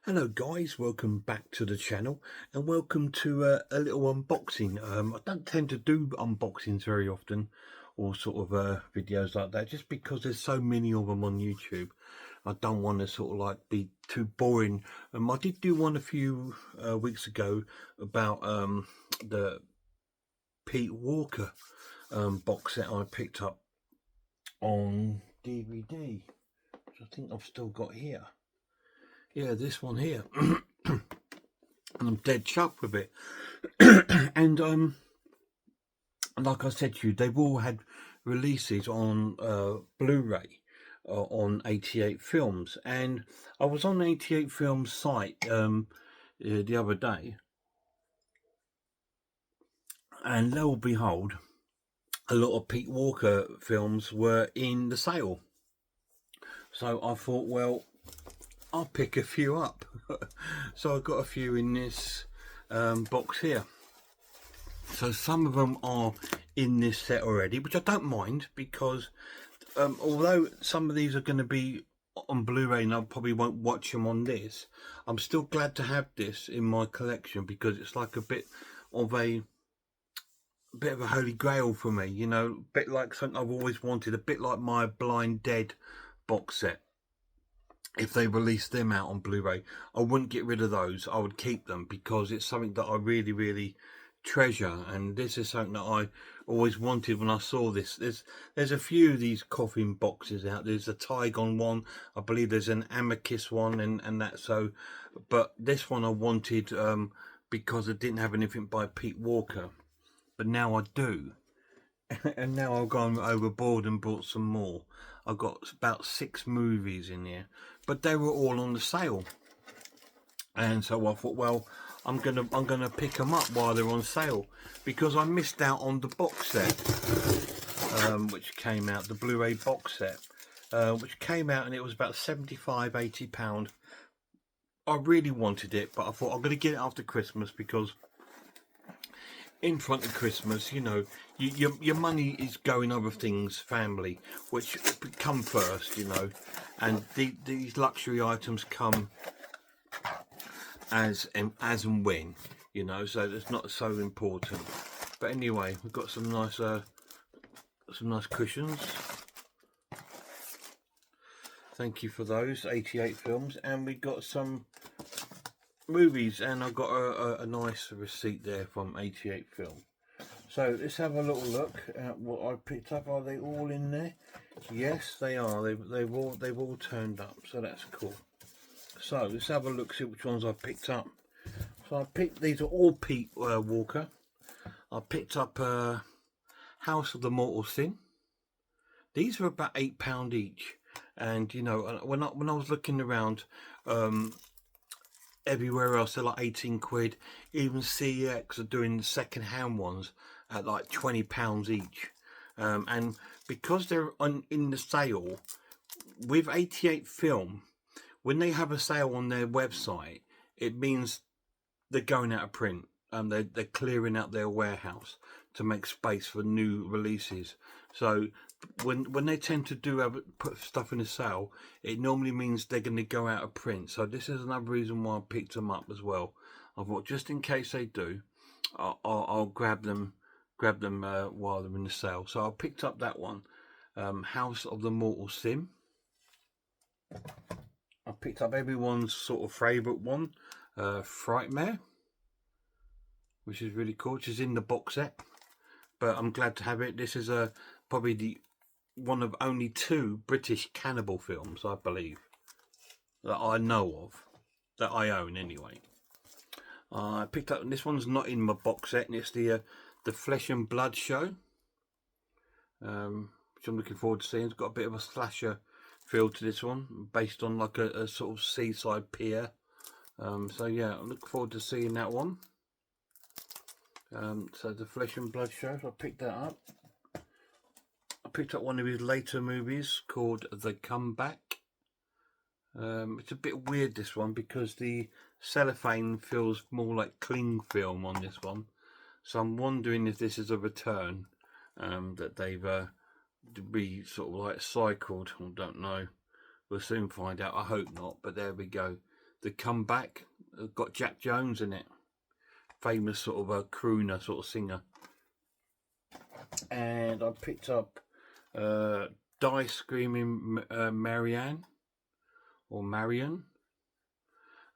Hello guys, welcome back to the channel and welcome to a little unboxing. I don't tend to do unboxings very often or sort of videos like that, just because there's so many of them on YouTube. I don't want to sort of like be too boring. I did do one a few weeks ago about the Pete Walker box set I picked up on DVD, which I think I've still got here. Yeah, this one here. And I'm dead chuffed with it. And like I said to you, they've all had releases on Blu-ray on 88 Films, and I was on 88 Films site the other day, and lo and behold, a lot of Pete Walker films were in the sale. So I thought, well, I'll pick a few up. So I've got a few in this box here. So some of them are in this set already, which I don't mind, because although some of these are going to be on Blu-ray and I probably won't watch them on this, I'm still glad to have this in my collection, because it's like a bit of a holy grail for me, you know, a bit like something I've always wanted, a bit like my Blind Dead box set. If they released them out on Blu-ray, I wouldn't get rid of those. I would keep them, because it's something that I really treasure, and this is something that I always wanted when I saw this. There's a few of these coffin boxes out. There's a Tygon one, I believe there's an Amicus one, and that. So, but this one I wanted because I didn't have anything by Pete Walker, but now I do. And now I've gone overboard and bought some more. I've got about 6 movies in here, but they were all on the sale, and so I thought, well, I'm gonna pick them up while they're on sale, because I missed out on the box set, which came out, the Blu-ray box set, which came out, and it was about £75–80. I really wanted it, but I thought I'm gonna get it after Christmas, because in front of Christmas, you know, your money is going over things, family, which come first, you know, and these luxury items come as and when, you know, so it's not so important. But anyway, we've got some nice cushions. Thank you for those, 88 Films, and we got some movies, and I've got a nice receipt there from 88 Film. So let's have a little look at what I picked up. Are they all in there? Yes, they are. They've all turned up, so that's cool. So let's have a look, see which ones I picked up. So I picked, these are all Pete Walker. I picked up House of the Mortal Sin. These were about £8 each, and you know, when I was looking around, everywhere else they're like 18 quid. Even CEX are doing the second-hand ones at like £20 each, and because they're in the sale with 88 Film, when they have a sale on their website, it means they're going out of print, and they're clearing out their warehouse to make space for new releases. So when they tend to put stuff in a sale, it normally means they're going to go out of print. So this is another reason why I picked them up as well. I thought, just in case they do, I'll grab them while they're in the sale. So I picked up that one, House of the Mortal Sin. I picked up everyone's sort of favourite one, Frightmare, which is really cool, which is in the box set, but I'm glad to have it. This is probably one of only 2 British cannibal films, I believe, that I know of, that I own anyway. I picked up, and this one's not in my box set, and it's the Flesh and Blood Show, which I'm looking forward to seeing. It's got a bit of a slasher feel to this one, based on like a sort of seaside pier. So yeah, I look forward to seeing that one. So the Flesh and Blood Show, so I picked that up. I picked up one of his later movies called The Comeback. It's a bit weird, this one, because the cellophane feels more like cling film on this one. So I'm wondering if this is a return, that they've sort of like cycled. I don't know. We'll soon find out. I hope not, but there we go. The Comeback. Got Jack Jones in it. Famous sort of a crooner sort of singer. And I picked up Die Screaming Marianne or Marion.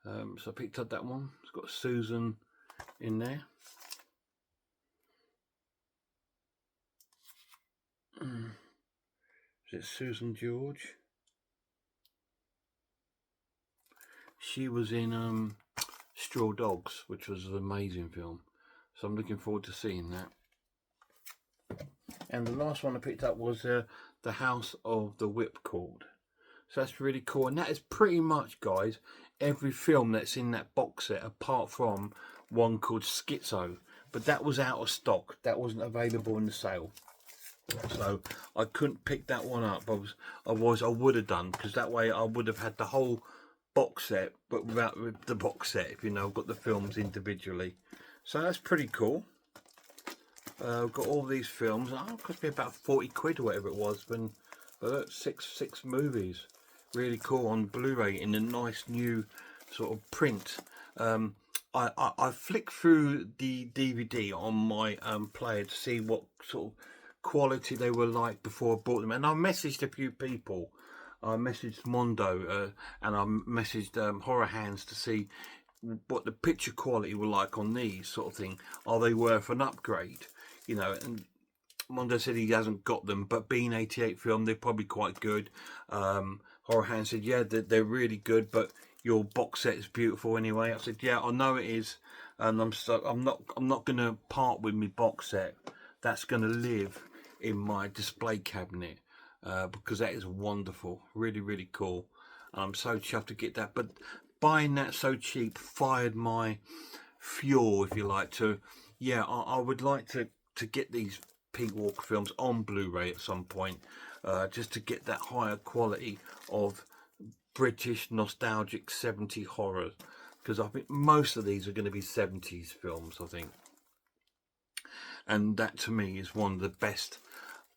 So I picked up that one. It's got Susan in there. Is it Susan George? She was in Straw Dogs, which was an amazing film. So I'm looking forward to seeing that. And the last one I picked up was The House of the Whipcord. So that's really cool. And that is pretty much, guys, every film that's in that box set, apart from one called Schizo. But that was out of stock. That wasn't available in the sale. So I couldn't pick that one up. I would have done, because that way I would have had the whole box set, but without the box set, if you know, I've got the films individually. So that's pretty cool. I've got all these films. Oh, it cost me about 40 quid or whatever it was. But six movies. Really cool on Blu-ray in a nice new sort of print. I flicked through the DVD on my player to see what sort of quality they were like before I bought them, and I messaged a few people. I messaged Mondo and I messaged Horror Hands to see what the picture quality were like on these sort of thing. Are they worth an upgrade? You know, and Mondo said he hasn't got them, but being 88 film, they're probably quite good. Horror Hands said, yeah, they're really good, but your box set is beautiful anyway. I said, yeah, I know it is, and I'm not gonna part with my box set. That's gonna live in my display cabinet. Because that is wonderful, really, really cool. I'm so chuffed to get that. But buying that so cheap fired my fuel, if you like, to, yeah, I would like to get these Pete Walker films on Blu-ray at some point, just to get that higher quality of British nostalgic 70s horror. Because I think most of these are going to be 70s films, I think. And that, to me, is one of the best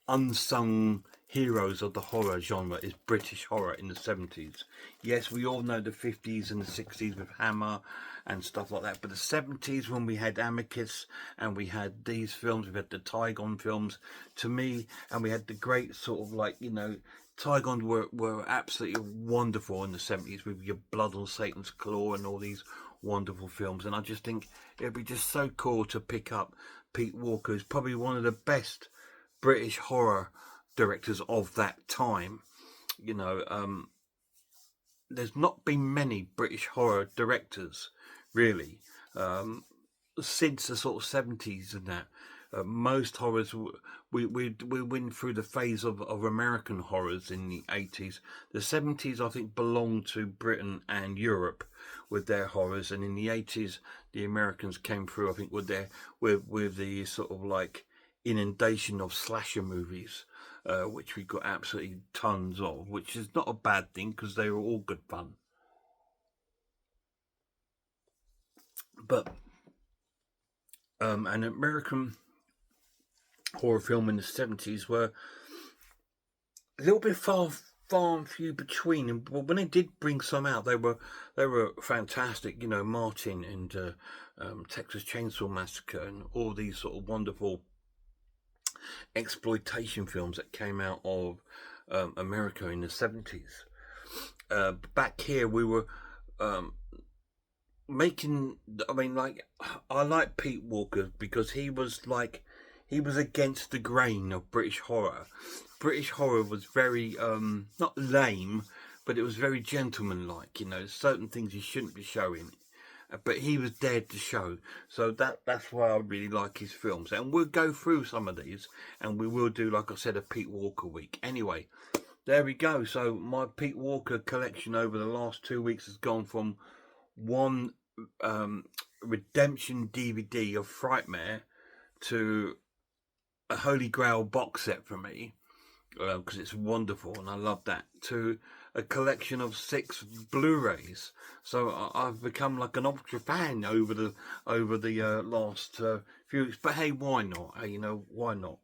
unsung heroes of the horror genre, is British horror in the 70s. Yes, we all know the 50s and the 60s with Hammer and stuff like that, but the 70s, when we had Amicus and we had these films, we had the Tygon films, to me, and we had the great sort of, like, you know, Tygon were absolutely wonderful in the 70s with your Blood on Satan's Claw and all these wonderful films. And I just think it'd be just so cool to pick up Pete Walker, who's probably one of the best British horror directors of that time. You know, there's not been many British horror directors, really, since the sort of 70s and that. Most horrors, we went through the phase of American horrors in the 80s. The 70s, I think, belonged to Britain and Europe with their horrors, and in the 80s, the Americans came through, I think, with the sort of like inundation of slasher movies, which we got absolutely tons of, which is not a bad thing because they were all good fun. But an American horror film in the 70s were a little bit far and few between, and when they did bring some out, they were fantastic. You know, Martin and Texas Chainsaw Massacre and all these sort of wonderful exploitation films that came out of America in the 70s. Back here, we were making, I mean, like, I like Pete Walker because he was against the grain of British horror. British horror was very, not lame, but it was very gentlemanlike. You know, certain things you shouldn't be showing, but he was dared to show. So that's why I really like his films. And we'll go through some of these, and we will do, like I said, a Pete Walker week. Anyway, there we go. So my Pete Walker collection over the last 2 weeks has gone from one redemption DVD of Frightmare to a Holy Grail box set for me, because it's wonderful and I love that, to a collection of 6 Blu-rays. So I've become like an ultra fan over the last few weeks. But hey, why not? You know, why not?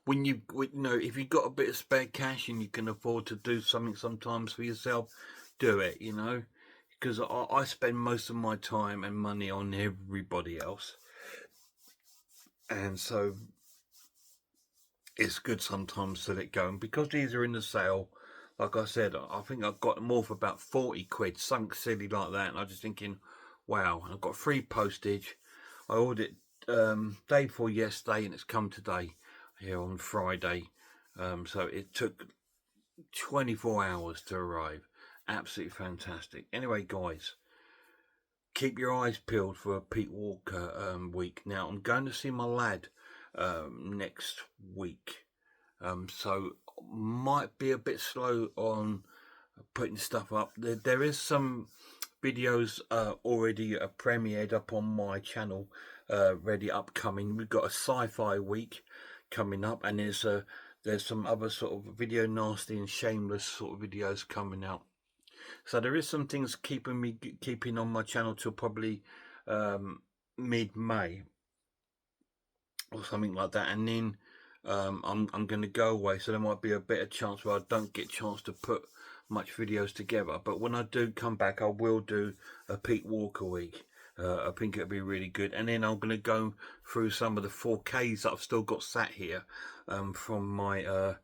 When you know, if you've got a bit of spare cash and you can afford to do something sometimes for yourself, do it. You know, because I spend most of my time and money on everybody else, and so it's good sometimes to let go. And because these are in the sale, like I said, I think I've got them all for about 40 quid, something silly like that. And I'm just thinking, wow, I've got free postage. I ordered it day before yesterday, and it's come today here on Friday. So it took 24 hours to arrive. Absolutely fantastic. Anyway, guys, keep your eyes peeled for a Pete Walker week. Now, I'm going to see my lad next week. So might be a bit slow on putting stuff up. There is some videos already premiered up on my channel, ready upcoming. We've got a sci-fi week coming up, and there's some other sort of video nasty and shameless sort of videos coming out. So there is some things keeping on my channel till probably mid-May or something like that, and then I'm going to go away, so there might be a better chance where I don't get a chance to put much videos together. But when I do come back, I will do a Pete Walker week. I think it'll be really good, and then I'm going to go through some of the 4Ks that I've still got sat here from my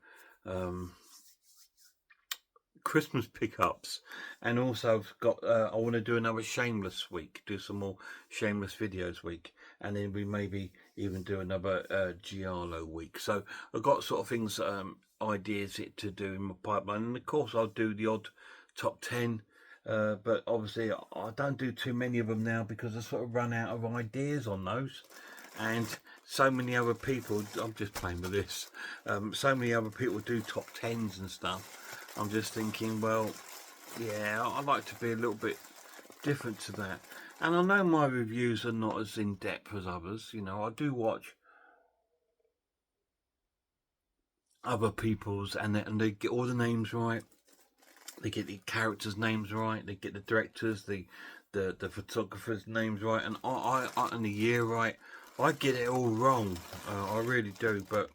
Christmas pickups, and also I've got I want to do another shameless week, do some more shameless videos week, and then we maybe even do another Giallo week. So I've got sort of things, ideas to do in my pipeline, and of course I'll do the odd top 10, but obviously I don't do too many of them now because I sort of run out of ideas on those. And so many other people, I'm just playing with this, so many other people do top 10s and stuff. I'm just thinking, well, yeah, I'd like to be a little bit different to that. And I know my reviews are not as in-depth as others. You know, I do watch other people's, and they get all the names right. They get the characters' names right. They get the directors, the photographers' names right, and I and the year right. I get it all wrong. I really do, but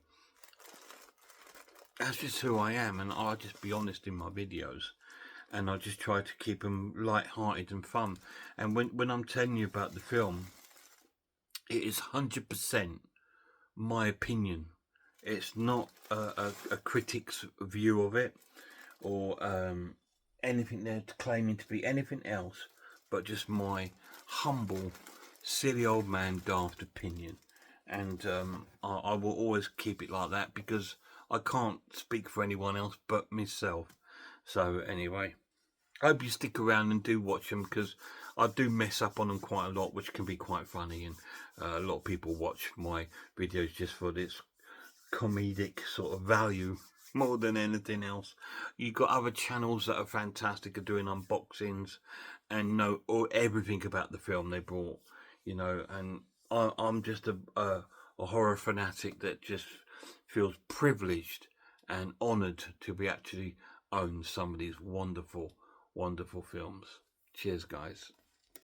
that's just who I am, and I'll just be honest in my videos, and I just try to keep them light-hearted and fun. And when I'm telling you about the film, it is 100% my opinion. It's not a critic's view of it, or anything they're claiming to be anything else, but just my humble, silly old man daft opinion. And I will always keep it like that, because I can't speak for anyone else but myself. So anyway, I hope you stick around and do watch them, because I do mess up on them quite a lot, which can be quite funny, and a lot of people watch my videos just for this comedic sort of value more than anything else. You've got other channels that are fantastic, are doing unboxings and know everything about the film they brought, you know. And I'm just a horror fanatic that just feels privileged and honoured to be actually own some of these wonderful, wonderful films. Cheers, guys.